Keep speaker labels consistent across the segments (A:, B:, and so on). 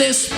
A: this.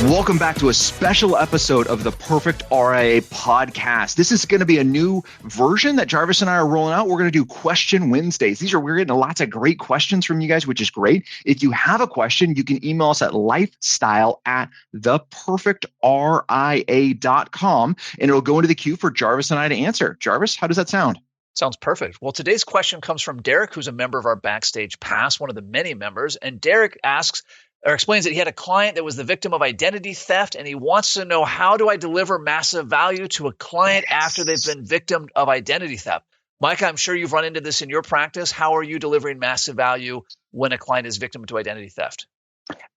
B: Welcome back to a special episode of the Perfect RIA podcast. This is going to be a new version that Jarvis and I are rolling out. We're going to do Question Wednesdays. We're getting lots of great questions from you guys, which is great. If you have a question, you can email us at lifestyle@theperfectria.com, and it'll go into the queue for Jarvis and I to answer. Jarvis, how does that sound?
C: Sounds perfect. Well, today's question comes from Derek, who's a member of our Backstage Pass, one of the many members. And Derek asks, or explains that he had a client that was the victim of identity theft, and he wants to know, how do I deliver massive value to a client after they've been victim of identity theft? Micah, I'm sure you've run into this in your practice. How are you delivering massive value when a client is victim to identity theft?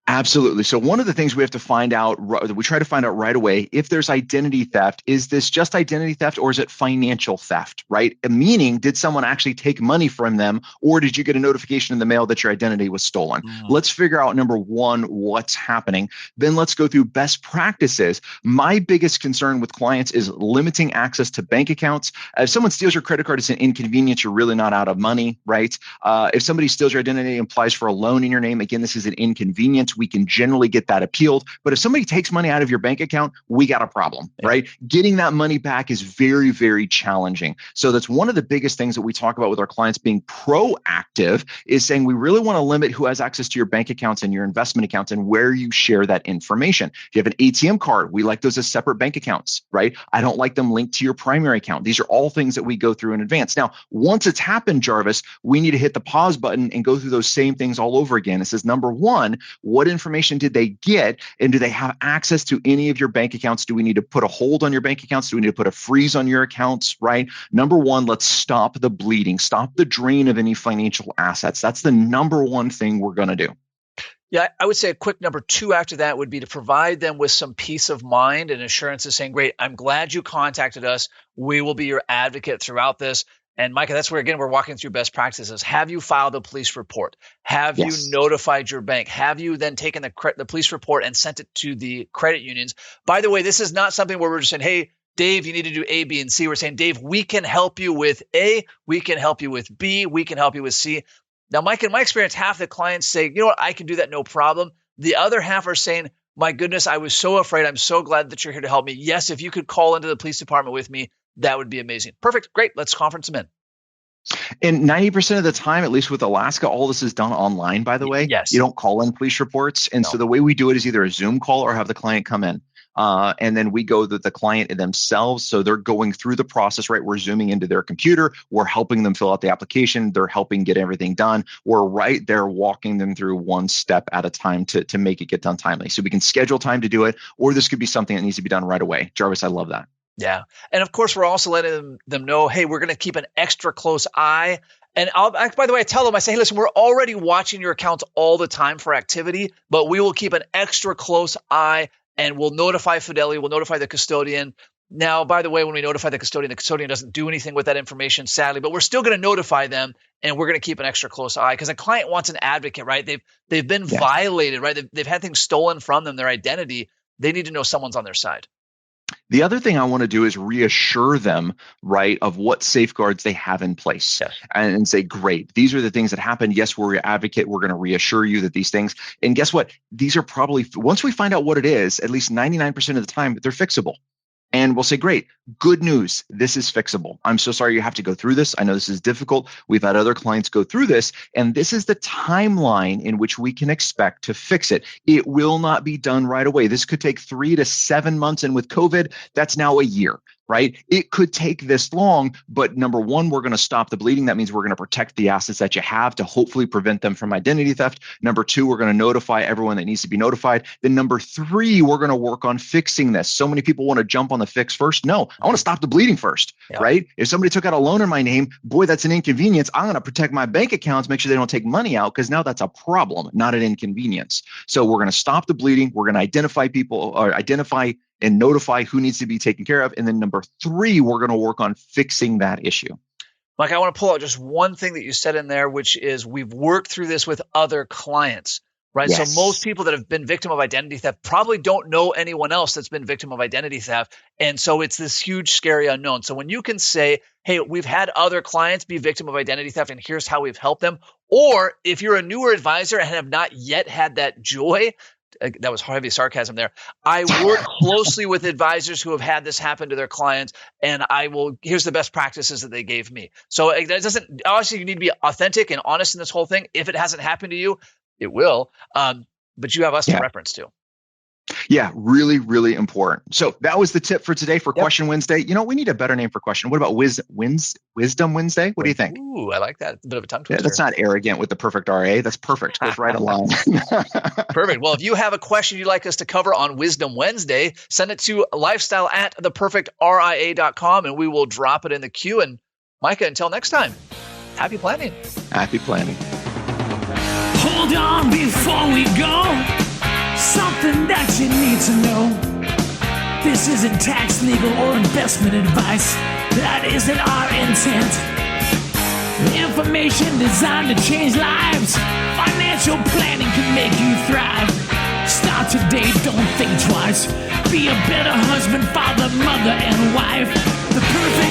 B: Absolutely. So one of the things we have to find out, we try to find out right away, if there's identity theft, is this just identity theft or is it financial theft, right? Meaning, did someone actually take money from them, or did you get a notification in the mail that your identity was stolen? Let's figure out, number one, what's happening. Then let's go through best practices. My biggest concern with clients is limiting access to bank accounts. If someone steals your credit card, it's an inconvenience. You're really not out of money, right? If somebody steals your identity and applies for a loan in your name, again, this is an inconvenience. We can generally get that appealed. But if somebody takes money out of your bank account, we got a problem, right? Getting that money back is very, very challenging. So that's one of the biggest things that we talk about with our clients being proactive, is saying we really want to limit who has access to your bank accounts and your investment accounts and where you share that information. If you have an ATM card, we like those as separate bank accounts, right? I don't like them linked to your primary account. These are all things that we go through in advance. Now, once it's happened, Jarvis, we need to hit the pause button and go through those same things all over again. It says, number one, what information did they get, and do they have access to any of your bank accounts? Do we need to put a hold on your bank accounts? Do we need to put a freeze on your accounts, right? Number one, let's stop the bleeding, stop the drain of any financial assets. That's the number one thing we're going to do.
C: Yeah, I would say a quick number two after that would be to provide them with some peace of mind and assurances saying, great, I'm glad you contacted us. We will be your advocate throughout this. And Micah, that's where, again, we're walking through best practices. Have you filed a police report? Have you notified your bank? Have you then taken the police report and sent it to the credit unions? By the way, this is not something where we're just saying, hey, Dave, you need to do A, B, and C. We're saying, Dave, we can help you with A, we can help you with B, we can help you with C. Now, Mike, in my experience, half the clients say, you know what, I can do that, no problem. The other half are saying, my goodness, I was so afraid. I'm so glad that you're here to help me. Yes, if you could call into the police department with me, that would be amazing. Perfect. Great. Let's conference them in.
B: And 90% of the time, at least with Alaska, all this is done online, by the way.
C: Yes.
B: You don't call in police reports. And so the way we do it is either a Zoom call or have the client come in. And then we go to the client themselves. So they're going through the process, right? We're zooming into their computer. We're helping them fill out the application. They're helping get everything done. We're right there walking them through one step at a time to make it get done timely. So we can schedule time to do it, or this could be something that needs to be done right away. Jarvis, I love that.
C: Yeah. And of course, we're also letting them know, hey, we're going to keep an extra close eye. And by the way, I tell them, I say, hey, listen, we're already watching your account all the time for activity, but we will keep an extra close eye and we'll notify Fidelity, we'll notify the custodian. Now, by the way, when we notify the custodian doesn't do anything with that information, sadly, but we're still going to notify them and we're going to keep an extra close eye because a client wants an advocate, right? They've been violated, right? They've had things stolen from them, their identity. They need to know someone's on their side.
B: The other thing I want to do is reassure them, right, of what safeguards they have in place and say, great, these are the things that happened. Yes, we're your advocate. We're going to reassure you that these things, and guess what? These are probably, once we find out what it is, at least 99% of the time, they're fixable. And we'll say, great, good news. This is fixable. I'm so sorry you have to go through this. I know this is difficult. We've had other clients go through this. And this is the timeline in which we can expect to fix it. It will not be done right away. This could take 3 to 7 months. And with COVID, that's now a year. Right? It could take this long, but number one, we're going to stop the bleeding. That means we're going to protect the assets that you have to hopefully prevent them from identity theft. Number two, we're going to notify everyone that needs to be notified. Then number three, we're going to work on fixing this. So many people want to jump on the fix first. No, I want to stop the bleeding first, right? If somebody took out a loan in my name, boy, that's an inconvenience. I'm going to protect my bank accounts, make sure they don't take money out because now that's a problem, not an inconvenience. So we're going to stop the bleeding. We're going to identify people or identify and notify who needs to be taken care of. And then number three, we're going to work on fixing that issue.
C: Mike, I want to pull out just one thing that you said in there, which is we've worked through this with other clients. right?
B: Yes.
C: So most people that have been victim of identity theft probably don't know anyone else that's been victim of identity theft. And so it's this huge, scary unknown. So when you can say, hey, we've had other clients be victim of identity theft and here's how we've helped them. Or if you're a newer advisor and have not yet had that joy, that was heavy sarcasm there. I work closely with advisors who have had this happen to their clients, and here's the best practices that they gave me. So it doesn't, obviously you need to be authentic and honest in this whole thing. If it hasn't happened to you, it will. But you have us to reference to.
B: Yeah, really, really important. So that was the tip for today for Question Wednesday. We need a better name for question. What about Wisdom Wednesday? What do you think?
C: Ooh, I like that. A bit of a tongue twister.
B: Yeah, that's not arrogant with the perfect RA. That's perfect. Goes right along.
C: Perfect. Well, if you have a question you'd like us to cover on Wisdom Wednesday, send it to lifestyle@theperfectria.com and we will drop it in the queue. And Micah, until next time, happy planning.
B: Happy planning.
A: Hold on before we go. Something that you need to know. This isn't tax, legal, or investment advice. That isn't our intent. Information designed to change lives. Financial planning can make you thrive. Start today, don't think twice. Be a better husband, father, mother, and wife. The perfect